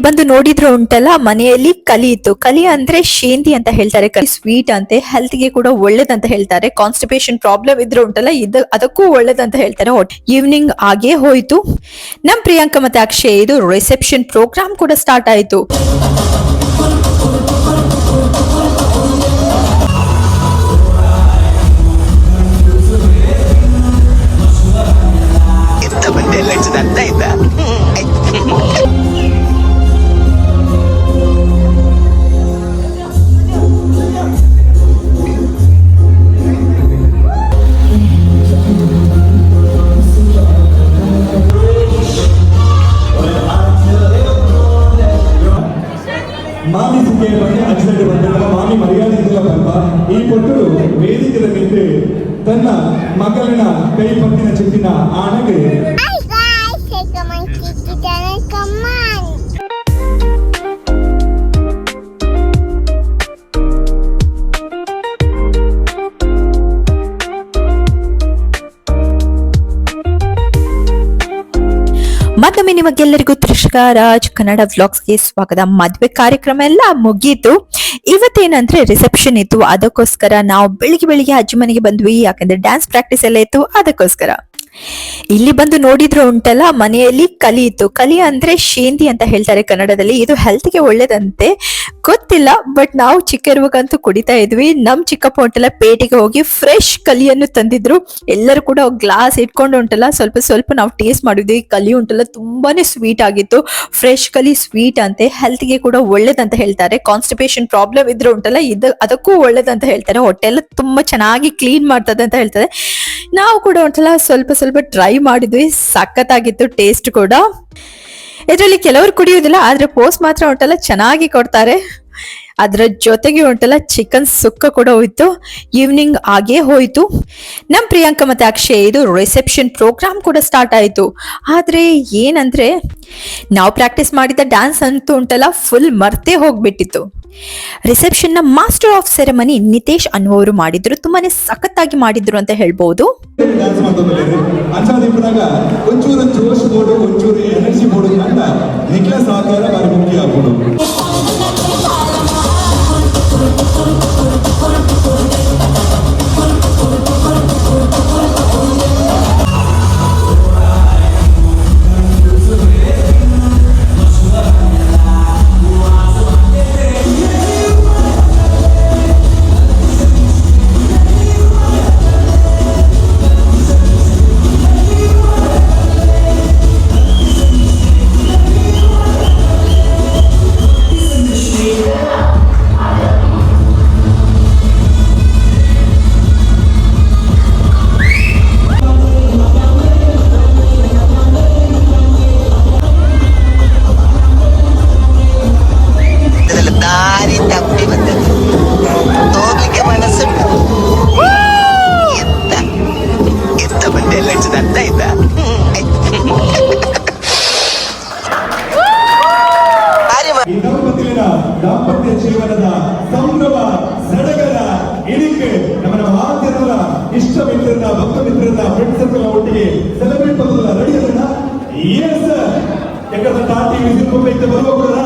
ಬಂದು ನೋಡಿದ್ರು ಉಂಟಲ್ಲ, ಮನೆಯಲ್ಲಿ ಕಲಿ ಅಂದ್ರೆ ಶೇಂದಿ ಅಂತ ಹೇಳ್ತಾರೆ. ಕಲಿ ಸ್ವೀಟ್ ಅಂತೆ, ಹೆಲ್ತ್ ಗೆ ಕೂಡ ಒಳ್ಳೇದಂತ ಹೇಳ್ತಾರೆ. ಕಾನ್ಸ್ಟಿಪೇಷನ್ ಪ್ರಾಬ್ಲಮ್ ಇದ್ರೆ ಉಂಟಲ್ಲ, ಅದಕ್ಕೂ ಒಳ್ಳೇದಂತ ಹೇಳ್ತಾರೆ. ಈವ್ನಿಂಗ್ ಆಗೇ ಹೋಯ್ತು. ನಮ್ ಪ್ರಿಯಾಂಕಾ ಮತ್ತೆ ಅಕ್ಷಯ್ ಇದು ರಿಸೆಪ್ಷನ್ ಪ್ರೋಗ್ರಾಮ್ ಕೂಡ ಸ್ಟಾರ್ಟ್ ಆಯ್ತು. ಮಾಮಿ ಸುಖೆ ಬಂದು ಅಜ್ಜಲ್ಲಿ ಬಂದಾಗ ಮಾಮಿ ಮರ್ಯಾದೆಲ್ಲ ಬಂದ ಈ ಕೊಟ್ಟರು ವೇದಿಕೆಯ ನಿಂತು ತನ್ನ ಮಗಳಿನ ಕೈ ಪತ್ತಿನ ಚಿಟ್ಟಿನ ಆಣಗೆ ಮತ್ತೊಮ್ಮೆ ನಿಮಗೆಲ್ಲರಿಗೂ ತ್ರಿಷಿಕಾ ರಾಜ್ ಕನ್ನಡ ವ್ಲಾಗ್ಸ್ಗೆ ಸ್ವಾಗತ. ಮದ್ವೆ ಕಾರ್ಯಕ್ರಮ ಎಲ್ಲ ಮುಗೀತು. ಇವತ್ತೇನಂದ್ರೆ ರಿಸೆಪ್ಷನ್ ಇತ್ತು. ಅದಕ್ಕೋಸ್ಕರ ನಾವು ಬೆಳಿಗ್ಗೆ ಅಜ್ಜಿ ಮನೆಗೆ ಬಂದ್ವಿ. ಯಾಕಂದ್ರೆ ಡ್ಯಾನ್ಸ್ ಪ್ರಾಕ್ಟೀಸ್ ಎಲ್ಲ ಇತ್ತು, ಅದಕ್ಕೋಸ್ಕರ. ಇಲ್ಲಿ ಬಂದು ನೋಡಿದ್ರು ಉಂಟಲ್ಲ, ಮನೆಯಲ್ಲಿ ಕಲಿ ಅಂದ್ರೆ ಶೇಂದಿ ಅಂತ ಹೇಳ್ತಾರೆ ಕನ್ನಡದಲ್ಲಿ. ಇದು ಹೆಲ್ತ್ ಗೆ ಒಳ್ಳೇದಂತೆ, ಗೊತ್ತಿಲ್ಲ. ಬಟ್ ನಾವು ಚಿಕ್ಕ ಇರುವಾಗಂತೂ ಕುಡಿತಾ ಇದ್ವಿ. ನಮ್ ಚಿಕ್ಕಪ್ಪ ಉಂಟಲ್ಲ ಪೇಟೆಗೆ ಹೋಗಿ ಫ್ರೆಶ್ ಕಲಿಯನ್ನು ತಂದಿದ್ರು. ಎಲ್ಲರೂ ಕೂಡ ಗ್ಲಾಸ್ ಇಟ್ಕೊಂಡು ಉಂಟಲ್ಲ ಸ್ವಲ್ಪ ನಾವು ಟೇಸ್ಟ್ ಮಾಡಿದ್ವಿ. ಕಲಿ ಉಂಟಲ್ಲ ತುಂಬಾನೇ ಸ್ವೀಟ್ ಆಗಿತ್ತು. ಫ್ರೆಶ್ ಕಲಿ ಸ್ವೀಟ್ ಅಂತೆ, ಹೆಲ್ತ್ ಗೆ ಕೂಡ ಒಳ್ಳೇದಂತ ಹೇಳ್ತಾರೆ. ಕಾನ್ಸ್ಟಿಪೇಷನ್ ಪ್ರಾಬ್ಲಮ್ ಇದ್ರೆ ಉಂಟಲ್ಲ, ಅದಕ್ಕೂ ಒಳ್ಳೇದಂತ ಹೇಳ್ತಾರೆ. ಹೊಟ್ಟೆ ಎಲ್ಲ ತುಂಬಾ ಚೆನ್ನಾಗಿ ಕ್ಲೀನ್ ಮಾಡ್ತದೆ ಅಂತ ಹೇಳ್ತಾರೆ. ನಾವು ಕೂಡ ಉಂಟಲ್ಲ ಸ್ವಲ್ಪ ಟ್ರೈ ಮಾಡಿದ್ವಿ. ಸಖತ್ತಾಗಿತ್ತು ಟೇಸ್ಟ್ ಕೂಡ. ಇದರಲ್ಲಿ ಕೆಲವರು ಕುಡಿಯುವುದಿಲ್ಲ, ಆದ್ರೆ ಪೋಸ್ಟ್ ಮಾತ್ರ ಉಂಟಲ್ಲ ಚೆನ್ನಾಗಿ ಕೊಡ್ತಾರೆ. ಅದ್ರ ಜೊತೆಗೆ ಉಂಟಲ್ಲ ಚಿಕನ್ ಸುಕ್ಕ ಕೂಡ ಹೋಯ್ತು. ಈವ್ನಿಂಗ್ ಆಗೇ ಹೋಯ್ತು. ನಮ್ ಪ್ರಿಯಾಂಕಾ ಮತ್ತೆ ಅಕ್ಷಯ್ ಇದು ರಿಸೆಪ್ಷನ್ ಪ್ರೋಗ್ರಾಮ್ ಕೂಡ ಸ್ಟಾರ್ಟ್ ಆಯ್ತು. ಆದ್ರೆ ಏನಂದ್ರೆ ನಾವು ಪ್ರಾಕ್ಟೀಸ್ ಮಾಡಿದ ಡ್ಯಾನ್ಸ್ ಅಂತೂ ಉಂಟಲ್ಲ ಫುಲ್ ಮರ್ತೇ ಹೋಗ್ಬಿಟ್ಟಿತ್ತು. ರಿಸೆಪ್ಷನ್ ನ ಮಾಸ್ಟರ್ ಆಫ್ ಸೆರೆಮನಿ ನಿತೇಶ್ ಅನ್ನುವರು ಮಾಡಿದ್ರು. ತುಂಬಾನೇ ಸಖತ್ತಾಗಿ ಮಾಡಿದ್ರು ಅಂತ ಹೇಳ್ಬಹುದು. ಒಂಚೂರು ಜೋಶ್ ಬೋರ್ಡು, ಒಂಚೂರು ಎನರ್ಜಿ ಬೋರ್ಡು ಅಂತ ನೆಕ್ಲೆಸ್ ಆಕಾರ ಬಾರಿ ಮುಖ್ಯ ಆಗ್ಬೋದು. ದಾಂಪತ್ಯ ಜೀವನದ ಸಂಭ್ರಮ ಸಡಗರ ಇಳಿಕೆ ನಮ್ಮ ಮಾಧ್ಯಮದ ಇಷ್ಟ ಮಿತ್ರರನ್ನ, ಭಕ್ತ ಮಿತ್ರರನ್ನ, ಫ್ರೆಂಡ್ ಸರ್ಕಲ್ ಒಟ್ಟಿಗೆ ಸೆಲೆಬ್ರೇಟ್ ಮಾಡೋದಲ್ಲ. ರೆಡಿ ಅದನ್ನ ಎಸ್ ಯಾಕಂದ್ರೆ ತಾಟಿ ವಿಸಿಟ್ ಹೋಗ್ಬೇಕು ಬರುವ ಕೂಡ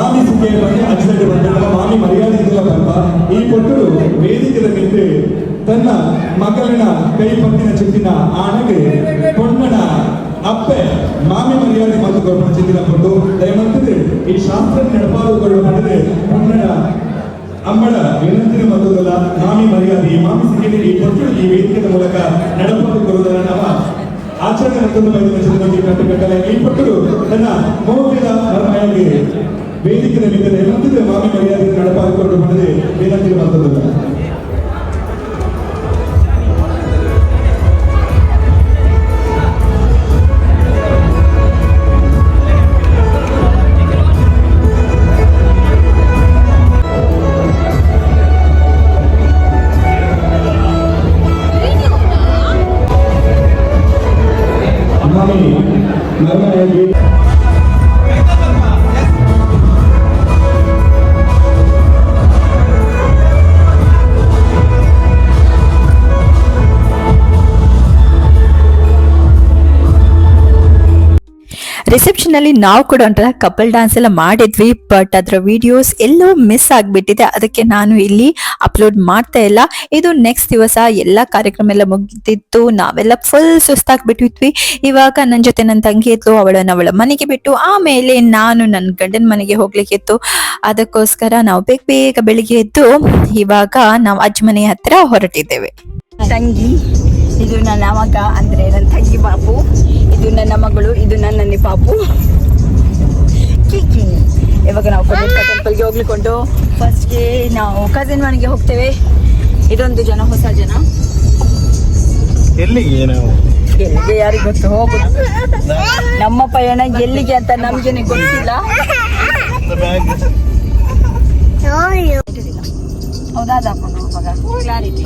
ಮಾಮಿ ಸಿಂಗೆ ಬಂದು ಅಜ್ಜಿ ಬಂದ ಮಾಮಿ ಮರ್ಯಾದೆಲ್ಲ ಬಂದ ಈ ಪೊಟ್ಟರು ವೇದಿಕೆದ ನಿಂತು ತನ್ನ ಮಗಳಿನ ಕೈ ಪಟ್ಟಿನ ಚಿತ್ತಿನ ಆಣಗೆ ಪೊಣ್ಣನ ಅಪ್ಪೆ ಮಾಮಿ ಮರ್ಯಾದೆ ಮಾತುಕೊಳ್ಪಣ ಚಿತ್ತಿನ ಪೊಟ್ಟು ದಯಮಂತದೆ ಈ ಶಾಸ್ತ್ರ ನಡಪಾಡುಗಳು ನಡೆದ್ರೆ ಪೊಣ್ಣನ ಅಮ್ಮಳ ವಿನಂತಿನ ಮತ್ತೊಂದಲ್ಲ ಮಾಮಿ ಮರ್ಯಾದೆ ಈ ಮಾಮಿ ಸಿಂಗೆ ಈ ಪೊಟ್ಟು ಈ ವೇದಿಕೆಯ ಮೂಲಕ ನಡಪಾಡುಕೊಳ್ಳುವುದರ ನಮ್ಮ ಆಚರಣೆ ಮತ್ತೊಂದು ಕಟ್ಟುಕಟ್ಟಲೆ ಈ ಪೊಟ್ಟರು ತನ್ನ ಮೌಲ್ಯದ ಮರವಾಗಿ ವೇದಿಕೆಯ ಮೇಲೆ ಹೇಮಂತಿದೆ ಮಾಮಿ ಮರ್ಯಾದೆ ನಡಪಾಡಿಕೊಂಡು ಬಂದರೆ ವಿನಂತಿನ ಮತ್ತೊಂದಲ್ಲ. ರಿಸೆಪ್ಷನ್ ಅಲ್ಲಿ ನಾವು ಕೂಡ ಒಂಥರ ಕಪಲ್ ಡಾನ್ಸ್ ಎಲ್ಲ ಮಾಡಿದ್ವಿ, ಬಟ್ ಅದರ ವಿಡಿಯೋಸ್ ಎಲ್ಲೋ ಮಿಸ್ ಆಗ್ಬಿಟ್ಟಿದೆ. ಅದಕ್ಕೆ ನಾನು ಇಲ್ಲಿ ಅಪ್ಲೋಡ್ ಮಾಡ್ತಾ ಇಲ್ಲ. ಇದು ನೆಕ್ಸ್ಟ್ ದಿವಸ ಎಲ್ಲ ಕಾರ್ಯಕ್ರಮ ಎಲ್ಲ ಮುಗಿದಿತ್ತು, ನಾವೆಲ್ಲ ಫುಲ್ ಸುಸ್ತಾಗ್ಬಿಟ್ಟಿದ್ವಿ. ಇವಾಗ ನನ್ನ ಜೊತೆ ನನ್ನ ತಂಗಿ ಇದ್ಲು, ಅವಳನ್ನ ಅವಳ ಮನೆಗೆ ಬಿಟ್ಟು ಆಮೇಲೆ ನಾನು ನನ್ನ ಗಂಡನ ಮನೆಗೆ ಹೋಗ್ಲಿಕ್ಕಿತ್ತು. ಅದಕ್ಕೋಸ್ಕರ ನಾವು ಬೇಗ ಬೆಳಿಗ್ಗೆ ಎದ್ದು ಇವಾಗ ನಾವು ಅಜ್ಜ ಮನೆ ಹತ್ರ ಹೊರಟಿದ್ದೇವೆ. ತಂಗಿ, ಇದು ನನ್ನ ಮಗ ಅಂದ್ರೆ ನನ್ನ ತಂಗಿ ಪಾಪು, ಇದು ನನ್ನ ಮಗಳು, ಇದು ನನ್ನ ಪಾಪು ಕಿಕ್ಕಿ. ಇವಾಗ ನಾವು ಟೆಂಪಲ್ಗೆ ಹೋಗ್ಲಿಕೊಂಡು ಫಸ್ಟ್ಗೆ ನಾವು ಕಸಿನ್ ಮನೆಗೆ ಹೋಗ್ತೇವೆ. ಇದೊಂದು ಜನ ಹೊಸ ಜನ, ಎಲ್ಲಿಗೆ ಯಾರಿಗೆ ಗೊತ್ತು, ಹೋಗುದು ನಮ್ಮ ಪಯಣ ಎಲ್ಲಿಗೆ ಅಂತ ನಮ್ಗೇನೆ ಗೊತ್ತಿಲ್ಲ. ಹೌದಾ ಕ್ಲಾರಿಟಿ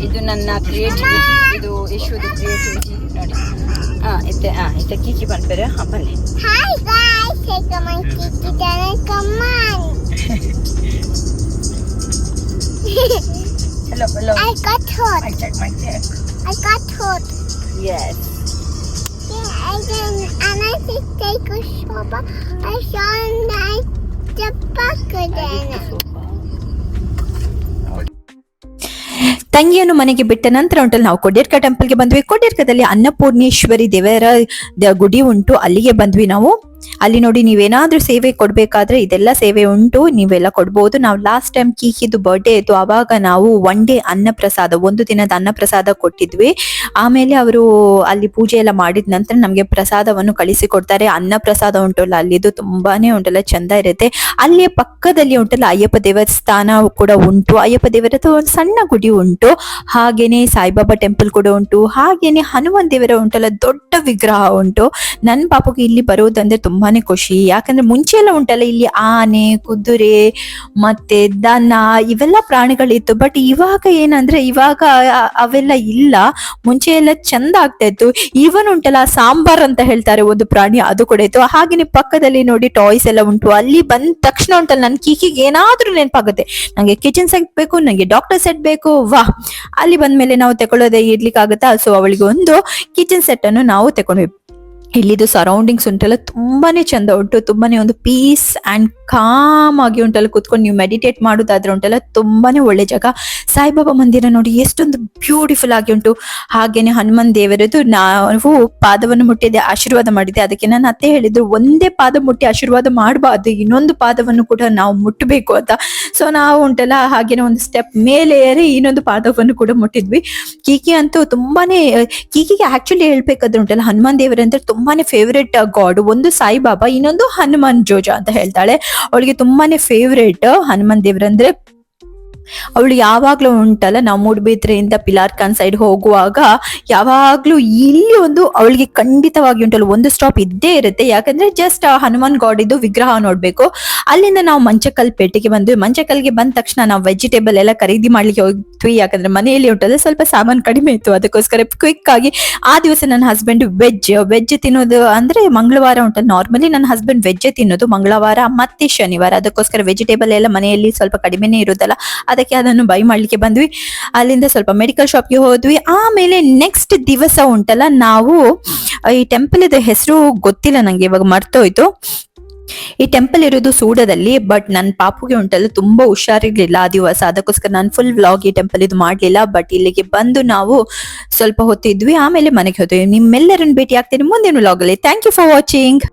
ಇದು ನನ್ನ ಕ್ರಿಯೇಟಿವಿಟಿ, ಇದು ಯಶುದು ಕ್ರಿಯೇಟಿವಿಟಿ ನೋಡಿ. ಇತ್ತೆ ಕೀಕಿ ಬಂದ್ಬೇರೆ ಬನ್ನಿ. Hello, hello. I got hurt. I check my check. I got hurt. Yes. Yeah, and I just take a shower. I saw the back then. ತಂಗಿಯನ್ನು ಮನೆಗೆ ಬಿಟ್ಟ ನಂತರ ಉಂಟಲ್ಲ ನಾವು ಕೊಡೇರ್ಕ ಟೆಂಪಲ್ಗೆ ಬಂದ್ವಿ. ಕೊಡೇರ್ಕದಲ್ಲಿ ಅನ್ನಪೂರ್ಣೇಶ್ವರಿ ದೇವರ ಗುಡಿ ಉಂಟು, ಅಲ್ಲಿಗೆ ಬಂದ್ವಿ ನಾವು. ಅಲ್ಲಿ ನೋಡಿ, ನೀವೇನಾದ್ರೂ ಸೇವೆ ಕೊಡ್ಬೇಕಾದ್ರೆ ಇದೆಲ್ಲ ಸೇವೆ ಉಂಟು, ನೀವೆಲ್ಲ ಕೊಡ್ಬೋದು. ನಾವು ಲಾಸ್ಟ್ ಟೈಮ್ ಕೀಕಿದು ಬರ್ಡೇ ಇತ್ತು, ಅವಾಗ ನಾವು ಒನ್ ಡೇ ಅನ್ನಪ್ರಸಾದ, ಒಂದು ದಿನದ ಅನ್ನಪ್ರಸಾದ ಕೊಟ್ಟಿದ್ವಿ. ಆಮೇಲೆ ಅವರು ಅಲ್ಲಿ ಪೂಜೆ ಎಲ್ಲ ಮಾಡಿದ ನಂತರ ನಮ್ಗೆ ಪ್ರಸಾದವನ್ನು ಕಳಿಸಿ ಕೊಡ್ತಾರೆ. ಅನ್ನಪ್ರಸಾದ ಉಂಟಲ್ಲ ಅಲ್ಲಿದು ತುಂಬಾನೇ ಉಂಟಲ್ಲ ಚಂದ ಇರುತ್ತೆ. ಅಲ್ಲಿ ಪಕ್ಕದಲ್ಲಿ ಉಂಟಲ್ಲ ಅಯ್ಯಪ್ಪ ದೇವಸ್ಥಾನ ಕೂಡ ಉಂಟು, ಅಯ್ಯಪ್ಪ ದೇವರದ್ದು ಒಂದು ಸಣ್ಣ ಗುಡಿ ಉಂಟು, ಹಾಗೇನೆ ಸಾಯಿಬಾಬಾ ಟೆಂಪಲ್ ಕೂಡ ಉಂಟು, ಹಾಗೇನೆ ಹನುಮಾನ್ ದೇವರ ಉಂಟಲ್ಲ ದೊಡ್ಡ ವಿಗ್ರಹ ಉಂಟು. ನನ್ನ ಪಾಪಗೆ ಇಲ್ಲಿ ಬರೋದಂದ್ರೆ ತುಂಬಾನೇ ಖುಷಿ. ಯಾಕಂದ್ರೆ ಮುಂಚೆ ಎಲ್ಲ ಉಂಟಲ್ಲ ಇಲ್ಲಿ ಆನೆ, ಕುದುರೆ ಮತ್ತೆ ದನ ಇವೆಲ್ಲ ಪ್ರಾಣಿಗಳಿತ್ತು. ಬಟ್ ಇವಾಗ ಏನಂದ್ರೆ ಇವಾಗ ಅವೆಲ್ಲ ಇಲ್ಲ. ಮುಂಚೆ ಎಲ್ಲ ಚಂದ ಆಗ್ತಾ ಇತ್ತು. ಇವನ್ ಉಂಟಲ್ಲ ಸಾಂಬಾರ್ ಅಂತ ಹೇಳ್ತಾರೆ ಒಂದು ಪ್ರಾಣಿ, ಅದು ಕೂಡ ಇತ್ತು. ಹಾಗೇನೆ ಪಕ್ಕದಲ್ಲಿ ನೋಡಿ ಟಾಯ್ಸ್ ಎಲ್ಲ ಉಂಟು. ಅಲ್ಲಿ ಬಂದ ತಕ್ಷಣ ಉಂಟಲ್ಲ ನನ್ ಕೀಕಿಗೆ ಏನಾದ್ರೂ ನೆನಪಾಗುತ್ತೆ, ನಂಗೆ ಕಿಚನ್ ಸೆಟ್ ಬೇಕು, ನಂಗೆ ಡಾಕ್ಟರ್ ಸೆಟ್ ಬೇಕು. ವಾಹ್, ಅಲ್ಲಿ ಬಂದ್ಮೇಲೆ ನಾವು ತಗೊಳ್ಳೋದೇ ಇರ್ಲಿಕ್ಕಾಗತ್ತಾ? ಸೊ ಅವಳಿಗೆ ಒಂದು ಕಿಚನ್ ಸೆಟ್ ಅನ್ನು ನಾವು ತಗೊಂಡ್ವಿ. ಇಲ್ಲಿದು ಸರೌಂಡಿಂಗ್ಸ್ ಉಂಟಲ್ಲ ತುಂಬಾನೇ ಚಂದ ಉಂಟು, ತುಂಬಾನೇ ಒಂದು ಪೀಸ್ ಅಂಡ್ ಕಾಮ್ ಆಗಿ ಉಂಟಲ್ಲ ಕೂತ್ಕೊಂಡು ನೀವು ಮೆಡಿಟೇಟ್ ಮಾಡೋದಾದ್ರೆ ಉಂಟಲ್ಲ ತುಂಬಾನೇ ಒಳ್ಳೆ ಜಾಗ. ಸಾಯಿಬಾಬಾ ಮಂದಿರ ನೋಡಿ ಎಷ್ಟೊಂದು ಬ್ಯೂಟಿಫುಲ್ ಆಗಿ ಉಂಟು. ಹಾಗೇನೆ ಹನುಮಾನ್ ದೇವರದ್ದು ನಾವು ಪಾದವನ್ನು ಮುಟ್ಟಿದೆ, ಆಶೀರ್ವಾದ ಮಾಡಿದೆ. ಅದಕ್ಕೆ ನನ್ನ ಅತ್ತೆ ಹೇಳಿದ್ರು ಒಂದೇ ಪಾದ ಮುಟ್ಟಿ ಆಶೀರ್ವಾದ ಮಾಡಬಾರ್ದು, ಇನ್ನೊಂದು ಪಾದವನ್ನು ಕೂಡ ನಾವು ಮುಟ್ಟಬೇಕು ಅಂತ. ಸೊ ನಾವು ಉಂಟಲ್ಲ ಹಾಗೇನೆ ಒಂದು ಸ್ಟೆಪ್ ಮೇಲೆ ಏರಿ ಇನ್ನೊಂದು ಪಾದವನ್ನು ಕೂಡ ಮುಟ್ಟಿದ್ವಿ. ಕೀಕಿ ಅಂತೂ ತುಂಬಾನೇ, ಕೀಕಿಗೆ ಆಕ್ಚುಲಿ ಹೇಳ್ಬೇಕಾದ್ರೆ ಉಂಟಲ್ಲ ಹನುಮಾನ್ ದೇವರಂದ್ರೆ ತುಂಬಾನೇ ಫೇವ್ರೇಟ್ ಗಾಡ್. ಒಂದು ಸಾಯಿಬಾಬಾ, ಇನ್ನೊಂದು ಹನುಮಾನ್ ಜೋಜಾ ಅಂತ ಹೇಳ್ತಾಳೆ. ಅವಳಿಗೆ ತುಂಬಾನೇ ಫೇವ್ರೇಟ್ ಹನುಮಾನ್ ದೇವರಂದ್ರೆ. ಅವಳು ಯಾವಾಗ್ಲೂ ಉಂಟಲ್ಲ ನಾವು ಮೂಡುಬಿದ್ರೆಯಿಂದ ಪಿಲಾರ್ಖಾನ್ ಸೈಡ್ ಹೋಗುವಾಗ ಯಾವಾಗ್ಲೂ ಇಲ್ಲಿ ಒಂದು ಅವಳಿಗೆ ಖಂಡಿತವಾಗಿ ಉಂಟಲ್ಲ ಒಂದು ಸ್ಟಾಪ್ ಇದ್ದೇ ಇರುತ್ತೆ. ಯಾಕಂದ್ರೆ ಜಸ್ಟ್ ಹನುಮಾನ್ ಗಾಡ್ ಇದ್ದು ವಿಗ್ರಹ ನೋಡ್ಬೇಕು. ಅಲ್ಲಿಂದ ನಾವು ಮಂಚಕಲ್ ಪೇಟೆಗೆ ಬಂದ್ವಿ. ಮಂಚಕಲ್ಗೆ ಬಂದ ತಕ್ಷಣ ನಾವು ವೆಜಿಟೇಬಲ್ ಎಲ್ಲ ಖರೀದಿ ಮಾಡ್ಲಿಕ್ಕೆ ಹೋದ್ವಿ. ಯಾಕಂದ್ರೆ ಮನೆಯಲ್ಲಿ ಉಂಟಲ್ಲ ಸ್ವಲ್ಪ ಸಾಮಾನು ಕಡಿಮೆ ಇತ್ತು, ಅದಕ್ಕೋಸ್ಕರ ಕ್ವಿಕ್ ಆಗಿ ಆ ದಿವಸ ನನ್ನ ಹಸ್ಬೆಂಡ್ ವೆಜ್ ತಿನ್ನೋದು ಅಂದ್ರೆ ಮಂಗಳವಾರ ಉಂಟಲ್ಲ, ನಾರ್ಮಲಿ ನನ್ನ ಹಸ್ಬೆಂಡ್ ವೆಜ್ ತಿನ್ನೋದು ಮಂಗಳವಾರ ಮತ್ತೆ ಶನಿವಾರ, ಅದಕ್ಕೋಸ್ಕರ ವೆಜಿಟೇಬಲ್ ಎಲ್ಲ ಮನೆಯಲ್ಲಿ ಸ್ವಲ್ಪ ಕಡಿಮೆನೇ ಇರುತ್ತಲ್ಲ, ಅದಕ್ಕೆ ಅದನ್ನು ಬೈ ಮಾಡ್ಲಿಕ್ಕೆ ಬಂದ್ವಿ. ಅಲ್ಲಿಂದ ಸ್ವಲ್ಪ ಮೆಡಿಕಲ್ ಶಾಪ್ಗೆ ಹೋದ್ವಿ. ಆಮೇಲೆ ನೆಕ್ಸ್ಟ್ ದಿವಸ ಉಂಟಲ್ಲ, ನಾವು ಈ ಟೆಂಪಲ್ ಹೆಸರು ಗೊತ್ತಿಲ್ಲ ನಂಗೆ, ಇವಾಗ ಮರ್ತೋಯ್ತು. ಈ ಟೆಂಪಲ್ ಇರೋದು ಸೂಡದಲ್ಲಿ, ಬಟ್ ನನ್ನ ಪಾಪುಗೆ ಉಂಟಲ್ಲ ತುಂಬಾ ಹುಷಾರಿರ್ಲಿಲ್ಲ ಆ ದಿವಸ, ಅದಕ್ಕೋಸ್ಕರ ನಾನು ಫುಲ್ ವ್ಲಾಗ್ ಈ ಟೆಂಪಲ್ ಇದು ಮಾಡ್ಲಿಲ್ಲ. ಬಟ್ ಇಲ್ಲಿಗೆ ಬಂದು ನಾವು ಸ್ವಲ್ಪ ಹೊತ್ತಿದ್ವಿ, ಆಮೇಲೆ ಮನೆಗೆ ಹೋದ್ವಿ. ನಿಮ್ಮೆಲ್ಲರನ್ನು ಭೇಟಿ ಆಗ್ತೇನೆ ಮುಂದಿನ ವ್ಲಾಗ್ ಅಲ್ಲಿ. Thank you for watching.